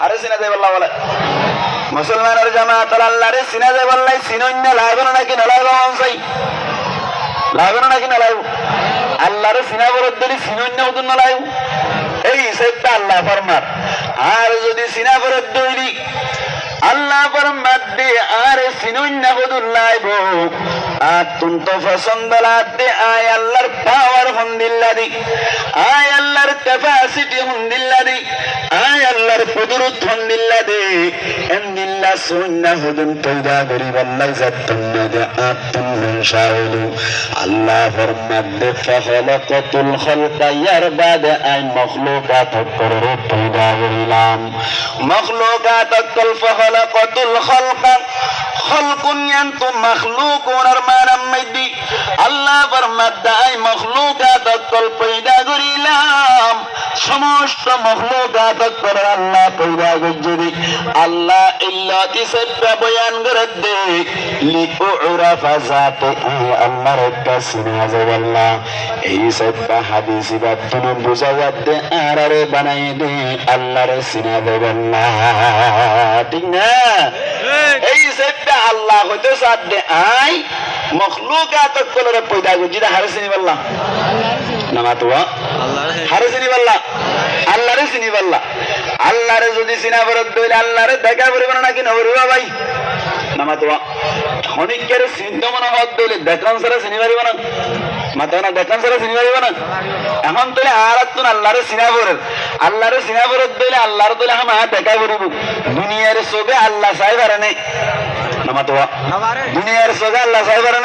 আরে সিনা দেব আল্লাহ বলে মুসলমানের জামাত আল্লাহরে সিনা দেব আল্লাহ সিনন্য লাগবে না নাকি না লাগবে অনসাই লাগবে না নাকি না লাগবে আল্লাহরে সিনা বরদ দিলি সিনন্য হতুন না লাগবে এই সেটা আল্লাহ ফরমার আর যদি সিনা বরদ দিলি আল্লাহ ফরমাত দে আর সিনন্য হতুন লাগবে আর তুম তো পছন্দ লাগতে আয় আল্লাহর পাওয়ার হন্দিল্লাদি আয় আল্লাহর ক্যাপাসিটি হন্দিল্লাদি আয় আল্লাহর কুদরত হন্দিল্লাদি এন্দিল্লা সুন্নাহ হুদুন পয়দা করি বল্লাই যাত্তুন্না দে আতুন শাউলু আল্লাহ ফরমাত দে ফাখলাকাতুল খালকা ইয়ার বাদে আয় মখলুকাত করে পয়দা করিলাম মখলুকাত কল ফাখলাকাতুল খালকা খালকুন ইয়ান্তু মখলুকুন আরমানাম মাইদি আল্লাহ ফরমাত দাই মখলুকাত কল পয়দা করিলাম সমস্ত মখলুকাত করে আল্লাহ পয়দা করেছি আল্লাহ ইল্লাতি সত্য বয়ান করে দে লিউরাফা যাতে আল্লাহর কাছে নাযাব আল্লাহ এই সত্য হাদিস বাতুন বুঝাওয়া দে আরে বানাই দে আল্লাহর সিনা দেব আল্লাহ ঠিক না এই সত্য আল্লাহ হতে সাথে আই মখলুকাত কলরে পয়দা করেছি হারে সিনি বললাম নামাতুয়া হারে সিনি বললাম আল্লাহরে চিনি পারলা আল্লাহরে যদি চিনা পড়ত দইলে আল্লাহরে দেখা পড়িব না নাকি নবরিব ভাই নামাতুয়া ক্ষণিকের চিন্তা মনে হত দইলে দেখান সারা চিনি পারিব না মাথা না দেখান সারা চিনি পারিব না এখন তোলে আর তুন আল্লাহরে চিনা পড়ে আল্লাহরে চিনা পড়ত দইলে আল্লাহর তোলে হাম দেখা পড়িব দুনিয়ার চোখে আল্লাহ চাই পারে না নামাতুয়া দুনিয়ার চোখে আল্লাহ চাই পারে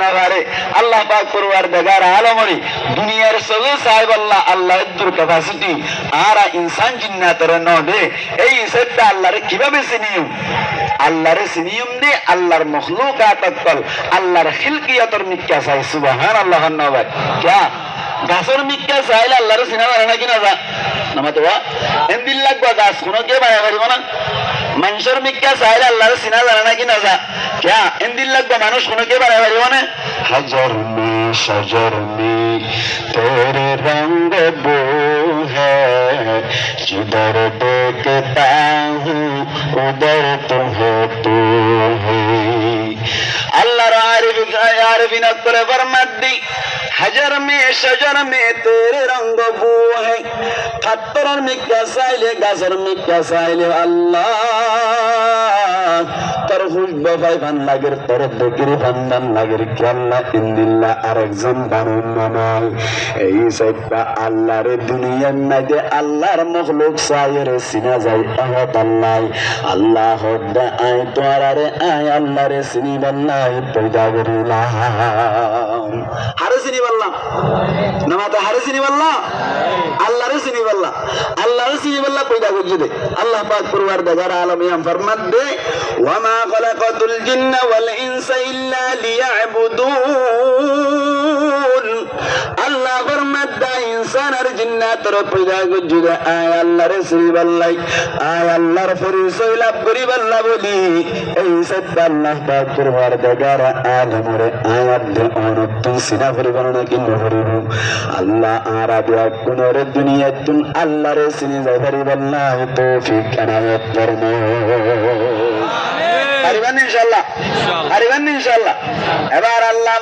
না পারে আল্লাহ পাক পরওয়ার দেখার আলমরি দুনিয়ার চোখে চাই আল্লাহ আল্লাহর দুর ক্যাপাসিটি আর ইনসান জিন্নাতের নদে এই সেটা আল্লাহরে কিভাবে চিনিও আল্লাহরে চিনিয়ম দে আল্লাহর মখলুকাত কল আল্লাহর খিলকিয়াতর মিক্কা চাই সুবহানাল্লাহ নবাই क्या গাছের মিক্কা চাইলে আল্লাহরে চিনা জানে নাকি না যা নামাতুয়া এন্দিল লাগবা গাছ কোনো কে বায়া পারিব না মানুষের মিক্কা চাইলে আল্লাহরে চিনা জানে নাকি না যা क्या এন্দিল লাগবা মানুষ কোনো কে বায়া পারিব না হাজার মে শজর মে तेरे रंग बो है जिधर देखता हूँ उधर तुम हो तू है अल्लाह आरिफिन करे फरमात दी हजर में शजर में तेरे रंग बो है पत्थर में कैसाइले गाजर में कैसाइले अल्लाह तर खुशबू भाई बन लगे तर देखिर बंधन लगे कि अल्लाह इंदिल्ला आरेक्सम बानुन मानाल এই সত্যা আল্লাহর দুনিয়ার মধ্যে আল্লাহর মখলুক সায়েরে সিনা যায় আহত আল্লাহ আল্লাহ দা আয় তোরারে আয় আল্লাহরে সিনি বাল্লাহ পয়দা করিলাম হারে সিনি বাল্লাহ নামাতে হারে সিনি বাল্লাহ আল্লাহরে সিনি বাল্লাহ আল্লাহরে সিনি বাল্লাহ পয়দা করছে দে আল্লাহ পাক পরওয়ারদিগার আলম ইয়াম ফরমাত দে ওয়া মা খালাকাতুল জিন্না ওয়াল ইনসা ইল্লা লিয়াবুদুন আল্লাহ ফরমাত দা ইনসান আর জিন্নাতের পয়দা করছে দে আয় আল্লাহরে সিনি বাল্লাহ আয় আল্লাহর পরিচয় লাভ করি বাল্লাহ বলি এই সত্য আল্লাহ পাক পরওয়ারদিগার আলমরে আয়াত দে অনন্ত সিনা পরিবর্তন কিন্তু করিব আল্লাহ আরাবিয়া কোনর দুনিয়াতুন আল্লাহরে চিনি যাই পারিবাল্লাহ তৌফিক এনায়েত ফরমাও আমিন পারিবেন ইনশাআল্লাহ পারিবেন ইনশাআল্লাহ এবার আল্লাহ